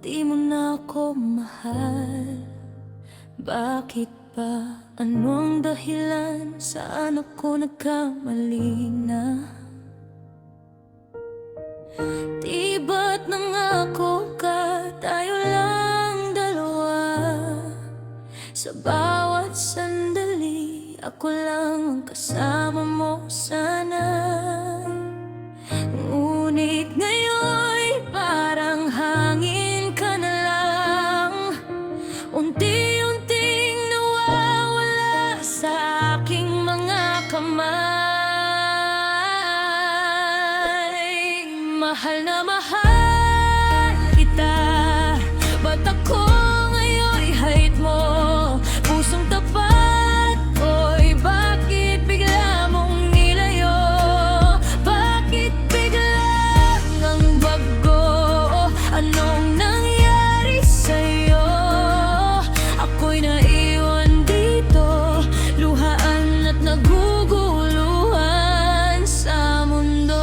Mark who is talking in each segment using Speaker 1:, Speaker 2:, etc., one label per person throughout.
Speaker 1: Di mo na ako mahal. Bakit ba? Anong dahilan? Saan ako nagkamali na? Di ba't nangako ka? Tayo lang dalawa. Sa bawat sandali, ako lang ang kasama mo sana. Ngunit ngayon'y parang hangin ka na lang. Unti-unting nawawala sa aking mga kamay. Mahal na mahal kita, ba't ako ngayon'y hait mo? Pusong tapat, oy bakit bigla mong nilayo? Bakit biglang ang bago? Anong nangyari sa'yo? Ako'y naiwan dito, luhaan at naguguluhan sa mundo.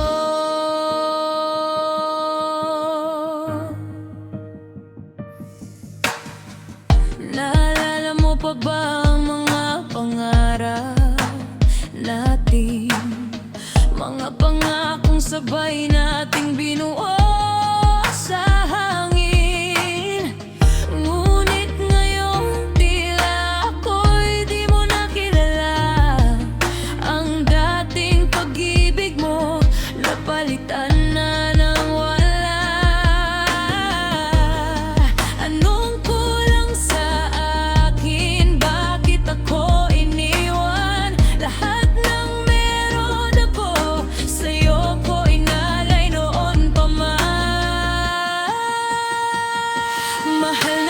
Speaker 1: Naalala mo pa ba ang mga pangarap natin? Mga pangakong sabay nating binuo sa hangin. Ngunit ngayon tila ako'y di mo na kilala. Ang dating pag-ibig mo napalitan na ng wala. Anong kulang sa akin? Bakit ako iniwan? Lahat ng meron ako sa'yo ko inalay noon pa man. Mahal